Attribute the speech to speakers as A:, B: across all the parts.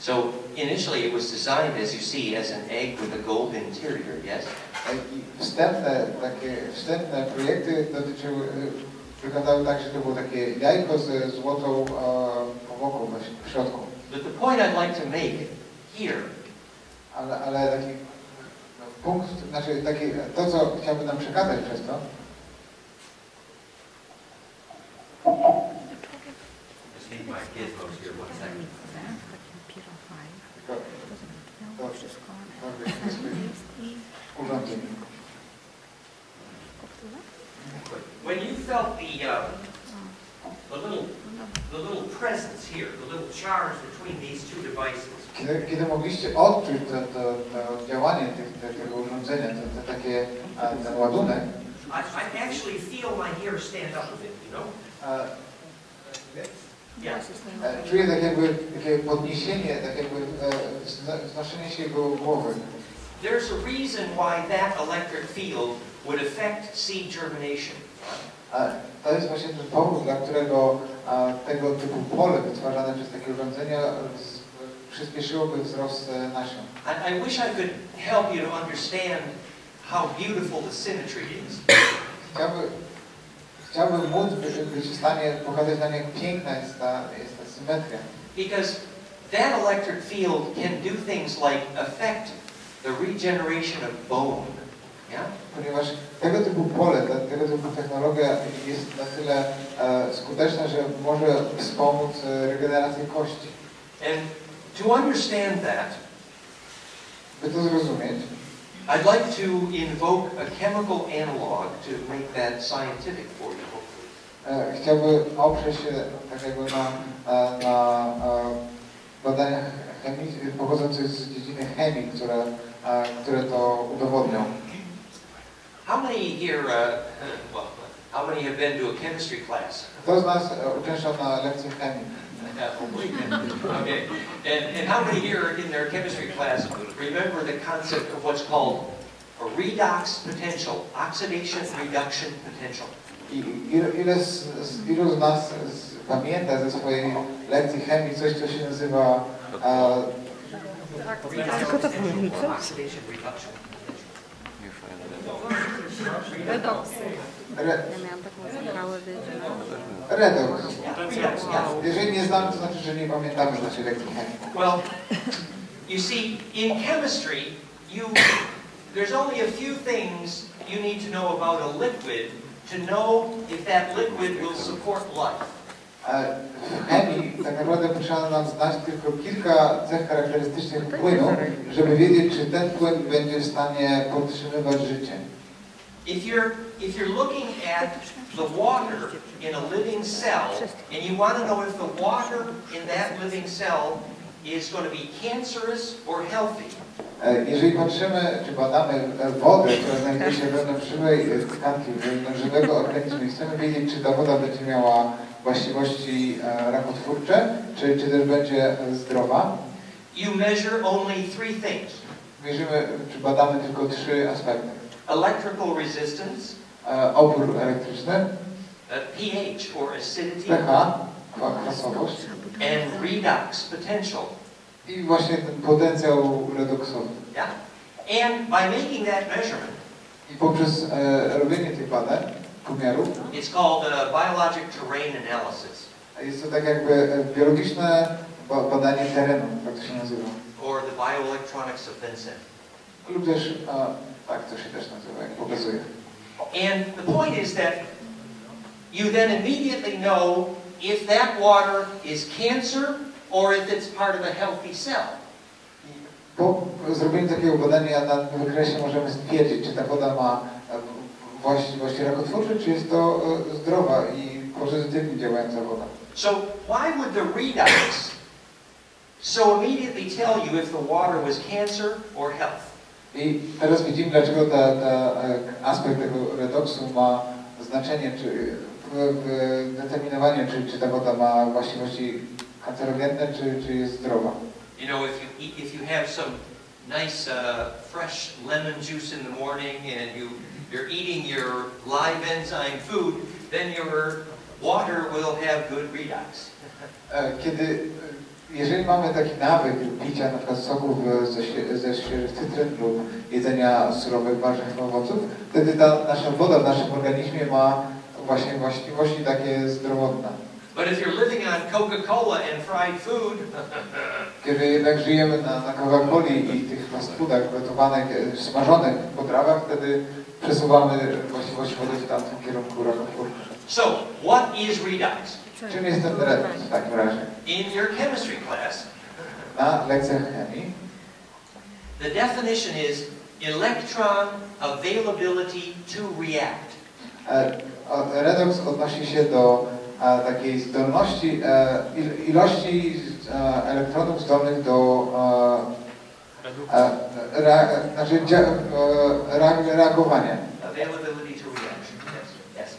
A: So initially it was designed, as you see, as an egg with a gold interior, yes?
B: Wstępne projekty dotyczyły, wyglądały tak, że to było takie jajko ze złotą powłoką w środku.
A: But the point I'd like to make here,
B: ale taki punkt, znaczy to, co chciałbym nam przekazać przez to,
A: when you felt the little presence here, the little charge between these two devices.
B: Kiedy mogliście odczuć to działanie tego urządzenia, ten ładunek,
A: I actually feel my hair stand up a bit, you know?
B: Czuję takie podniesienie, wznoszenie się jego głowy.
A: There's a reason why that electric field would affect seed germination.
B: To jest właśnie ten powód, dla którego tego typu pole wytwarzane przez takie urządzenia przyspieszyłoby wzrost nasion.
A: I wish I could help you to understand how beautiful the symmetry is.
B: Chciałbym móc być w stanie pokazać nam, jak piękna jest ta symetria.
A: Because that electric field can do things like affect the regeneration of bone. Yeah?
B: Ponieważ tego typu pole, tego typu technologia jest na tyle skuteczna, że może wspomóc regenerację kości.
A: And to understand that,
B: by to zrozumieć,
A: I'd like to invoke a chemical analog to make that scientific for you, hopefully.
B: Chciałbym oprzeć się takiego na badaniach pochodzących z dziedziny chemii, które to udowodnią.
A: How many here, how many have been to a chemistry class?
B: Kto z nas uczęszczał na lekcję chemii?
A: Okay. And how many here in their chemistry class remember the concept of what's called a redox potential, oxidation reduction potential?
B: Ilu z nas pamięta ze swojej lekcji chemii coś, co się nazywa
A: oxidation reduction.
C: Redoks.
B: Ja
C: miałam taką zaprawę,
B: redoks. Jeżeli nie znamy, to znaczy, że nie pamiętamy z naszej lekcji chemii.
A: Well, you see, in chemistry, there's only a few things you need to know about a liquid to know if that liquid will support life.
B: W chemii tak naprawdę potrzeba nam znać tylko kilka cech charakterystycznych płynu, żeby wiedzieć, czy ten płyn będzie w stanie podtrzymywać życie.
A: If you're looking at the water in a living cell and you want to know if the water in that living cell is going to be cancerous or healthy.
B: Jeżeli patrzymy, czy badamy wodę, która znajduje się wewnątrz żywej tkanki, wewnątrz żywego organizmu i chcemy wiedzieć, czy ta woda będzie miała właściwości rakotwórcze, czy też będzie zdrowa.
A: You measure only three things.
B: Mierzymy, czy badamy tylko trzy aspekty.
A: Electrical resistance,
B: opór elektryczny,
A: pH or acidity,
B: pH, kwasowość,
A: and redox potential.
B: I właśnie ten potencjał reduksowy.
A: Yeah? And by making that measurement,
B: i poprzez robienie tych badań, pomiarów,
A: it's called biologic terrain analysis.
B: Jest to tak jakby biologiczne badanie terenu, tak to się nazywa.
A: Or the bioelectronics of Vincent.
B: Lub też, tak to się też nazywa, jak pokazuje.
A: And the point is that you then immediately know if that water is cancer or if it's part of a healthy cell.
B: Po zrobieniu takiego badania na wykresie możemy stwierdzić, czy ta woda ma właściwości rakotwórcze, czy jest to zdrowa i pozytywnie działająca woda.
A: So why would the redox so immediately tell you if the water was cancer or health?
B: I teraz widzimy, dlaczego aspekt tego redoksu ma znaczenie w determinowaniu, czy ta woda ma właściwości kancerogenne, czy jest zdrowa.
A: You know, if you have some nice fresh lemon juice in the morning and you're eating your live enzyme food, then your water will have good redox.
B: Kiedy jeżeli mamy taki nawyk picia na przykład soków ze świeżych cytryn lub jedzenia surowych warzyw i owoców, wtedy ta nasza woda w naszym organizmie ma właśnie właściwości takie zdrowotne.
A: But if you're living on Coca-Cola and fried food,
B: Kiedy jednak żyjemy na Coca-Coli i tych fast foodach gotowanych, smażonych potrawach, wtedy przesuwamy właściwości wody w tamtym kierunku rakotwórczym.
A: so what is redox?
B: Czym jest ten redoks w takim razie?
A: In your chemistry class,
B: Na lekcjach chemii
A: the definition is electron availability to react.
B: redoks odnosi się do takiej zdolności, ilości elektronów zdolnych do reagowania.
A: Availability to reaction. Yes. Yes.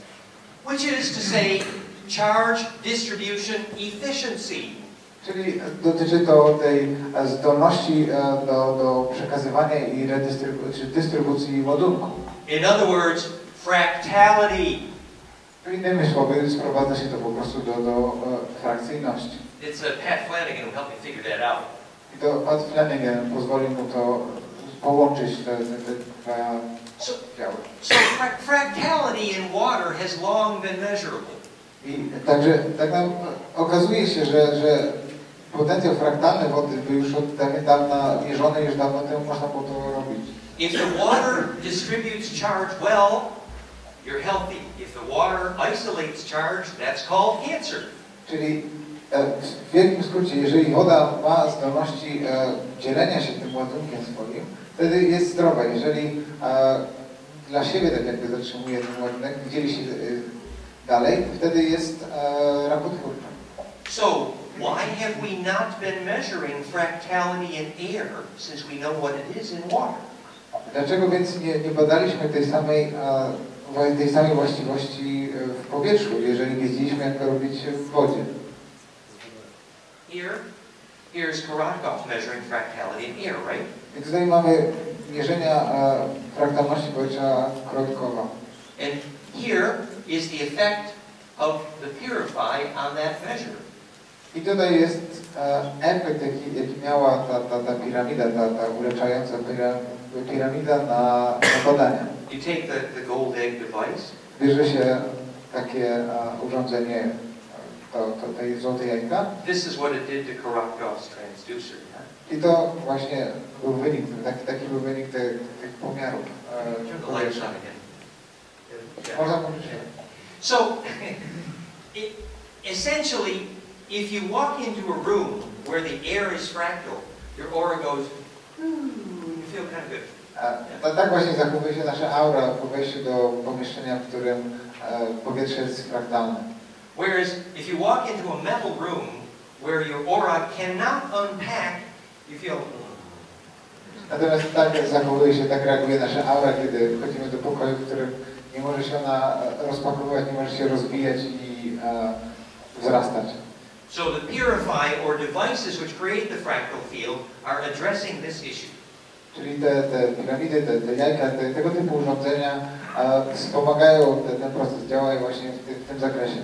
A: Which is to say, charge distribution efficiency.
B: Czyli dotyczy to tej zdolności do przekazywania i dystrybucji ładunku.
A: In other words, fractality.
B: Innymi słowy, sprowadza się to po prostu do frakcyjności.
A: It's Pat Flanagan who helped me figure that out.
B: I to Pat Flanagan pozwolił mu to połączyć te dwa działy.
A: So fractality in water has long been measurable.
B: I także tak nam okazuje się, że potencjał fraktalny wody był już od dawna mierzony, już dawno temu można było to robić.
A: If the water distributes charge well, you're healthy. If the water isolates charge, that's called cancer.
B: Czyli w wielkim skrócie, jeżeli woda ma zdolności dzielenia się tym ładunkiem swoim, wtedy jest zdrowa. Jeżeli dla siebie tak jakby zatrzymuje ten ładunek, dzieli się dalej, wtedy jest rakotwórcza.
A: So, why have we not been measuring fractality in air since we know what it is in water?
B: Dlaczego więc nie badaliśmy tej samej właściwości w powietrzu, jeżeli wiedzieliśmy, jak to robić w wodzie?
A: Here's Korotkov measuring fractality in air, right?
B: I tutaj mamy mierzenia fraktalności powietrza Korotkowa.
A: And here is the effect of the Purify on that measure.
B: I tutaj jest efekt, jaki miała ta piramida, ta uleczająca piramida na badania.
A: You take the gold egg device.
B: Bierze się takie urządzenie, tej złotej jajka.
A: This is what it did to Korotkov's transducer.
B: I to właśnie był wynik, taki był wynik tych pomiarów.
A: Turn the lights on again.
B: Można powiedzieć.
A: So, essentially, if you walk into a room where the air is fractal, your aura goes, and you feel kind of good.
B: Tak właśnie zachowuje się nasza aura po wejściu do pomieszczenia, w którym powietrze jest fraktalne.
A: Whereas, if you walk into a metal room where your aura cannot unpack, you feel.
B: Natomiast tak zachowuje się, tak reaguje nasza aura, kiedy wchodzimy do pokoju, w którym nie może się ona rozpakowywać, nie może się rozwijać i wzrastać.
A: So the Purify or devices which create the fractal field are addressing this issue.
B: Czyli te piramidy, te jajka, tego typu urządzenia wspomagają ten proces, działają właśnie w tym zakresie.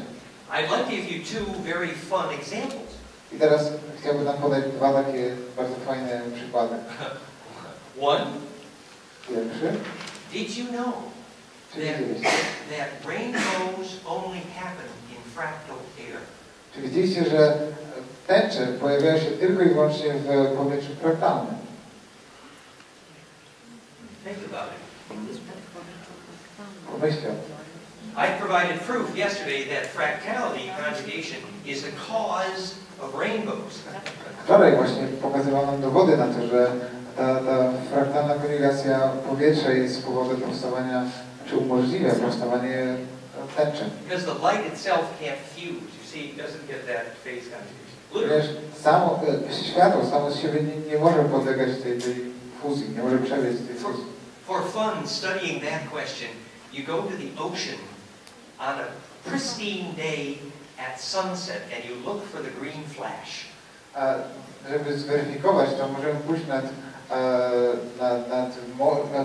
A: I'd like to give you two very fun examples.
B: I teraz chciałbym nam podać dwa takie bardzo fajne przykłady.
A: One,
B: Pierwszy.
A: did you know that rainbows only happen in fractal air?
B: Czy widzieliście, że tęcze pojawiają się tylko i wyłącznie w powietrzu fraktalnym?
A: Think about it.
B: Pomyślcie o tym.
A: I provided proof yesterday that fractality conjugation is the cause of rainbows.
B: Wczoraj właśnie pokazywano nam dowody na to, że ta fraktalna konjugacja powietrza jest powodem powstawania, czy umożliwia powstawanie tęczy.
A: Because the light itself can't fuse. You see, it doesn't get that phase conjugation.
B: Ponieważ światło samo z siebie nie może podlegać tej fuzji, nie może przebiec tej fuzji.
A: For fun studying that question, you go to the ocean on a pristine day at sunset and you look for the green flash.
B: Żeby zweryfikować to, możemy pójść nad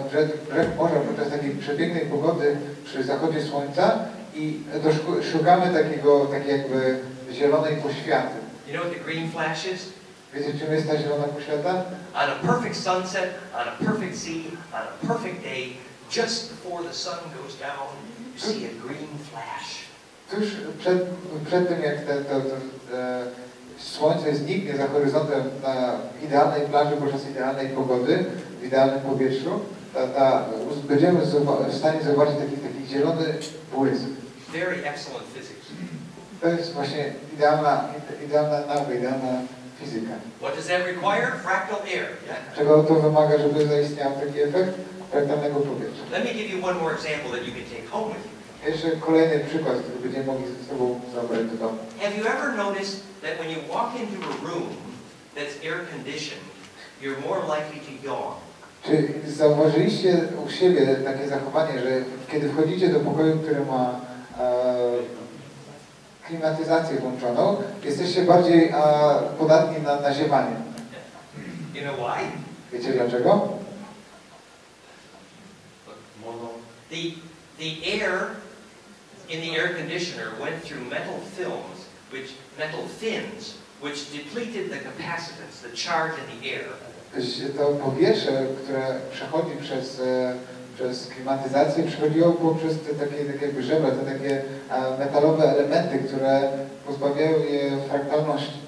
B: brzeg morza podczas takiej przepięknej pogody przy zachodzie słońca i szukamy takiej jakby zielonej poświaty.
A: You know what the green flash is?
B: Wiecie, czym jest ta zielona poświata?
A: On a perfect sunset, on a perfect sea, on a perfect day, just before the sun goes down, you see a green flash.
B: Tuż przed tym, jak słońce zniknie za horyzontem na idealnej plaży podczas idealnej pogody, w idealnym powietrzu, będziemy w stanie zobaczyć taki zielony błysk.
A: Very excellent physics.
B: To jest właśnie idealna nauka, idealna fizyka.
A: What does that require? Fractal air. Yeah?
B: Czego to wymaga, żeby zaistniał taki efekt fraktalnego powietrza?
A: Let me give you one more example that you can take home with you.
B: Jeszcze kolejny przykład, który będziemy mogli ze sobą zabrać do domu.
A: Have you ever noticed that when you walk into a room that's air conditioned, you're more likely to yawn?
B: Czy zauważyliście u siebie takie zachowanie, że kiedy wchodzicie do pokoju, który ma klimatyzację włączoną, jesteście bardziej podatni na ziewanie?
A: You know why?
B: Wiecie dlaczego?
A: The air in the air conditioner went through metal fins, which depleted the capacitance, the charge in the air.
B: To powietrze, które przechodzi przez klimatyzację, przechodziło poprzez te takie żebra, te takie metalowe elementy, które pozbawiają je fraktalności.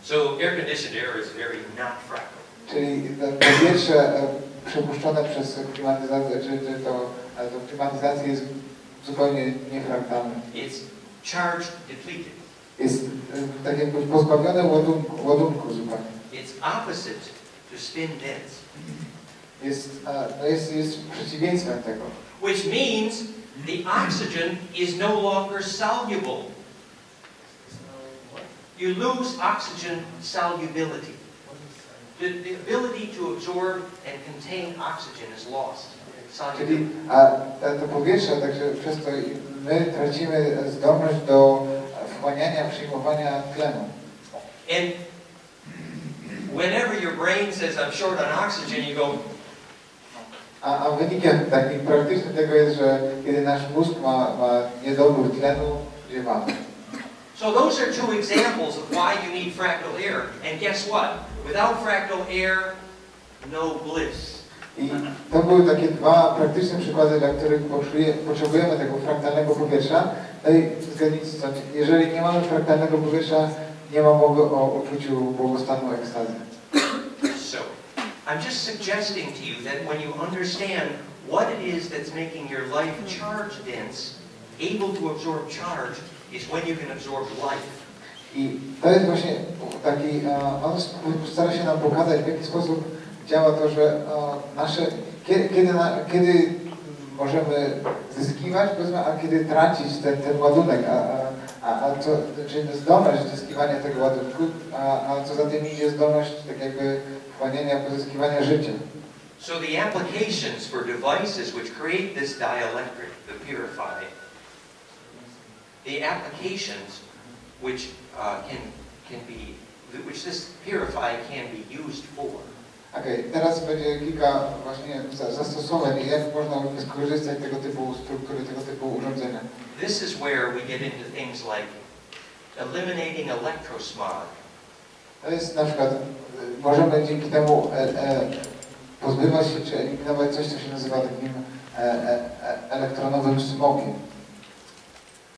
A: So air conditioned air is very not fractal.
B: Czyli to powietrze przepuszczone przez klimatyzację, czy to klimatyzację jest zupełnie niefraktalne.
A: It's charge depleted.
B: Jest tak jakby pozbawione ładunku zupełnie.
A: It's opposite to spin dense.
B: Jest przeciwieństwem tego.
A: Which means the oxygen is no longer soluble. You lose oxygen solubility. The ability to absorb and contain oxygen is lost.
B: Czyli to powietrze, także przez to my tracimy zdolność do wchłaniania, przyjmowania tlenu.
A: And whenever your brain says I'm short on oxygen, you go.
B: A wynikiem takim praktycznym tego jest, że kiedy nasz mózg ma niedobór tlenu, ziewamy.
A: So those are two examples of why you need fractal air. And guess what? Without fractal air, no bliss.
B: I to były takie dwa praktyczne przykłady, dla których potrzebujemy tego fraktalnego powietrza. No i zgadnijcie co, jeżeli nie mamy fraktalnego powietrza, nie ma mowy o uczuciu błogostanu, ekstazy.
A: So, I'm just suggesting to you that when you understand what it is that's making your life charge dense, able to absorb charge, is when you can absorb life.
B: I to jest właśnie taki, on stara się nam pokazać, w jaki sposób działa to, że kiedy możemy zyskiwać, a kiedy tracić ten ładunek, czyli zdolność zyskiwania tego ładunku, a co za tym idzie zdolność tak jakby wchłaniania, pozyskiwania życia.
A: So the applications for devices which create this dielectric, the purify, the applications which which this purify can be used for.
B: Okej, teraz będzie kilka właśnie zastosowań, jak można skorzystać z tego typu struktury, tego typu urządzenia.
A: This is where we get into things like eliminating electrosmog.
B: To jest na przykład, możemy dzięki temu pozbywać się czy eliminować coś, co się nazywa takim elektronowym smogiem.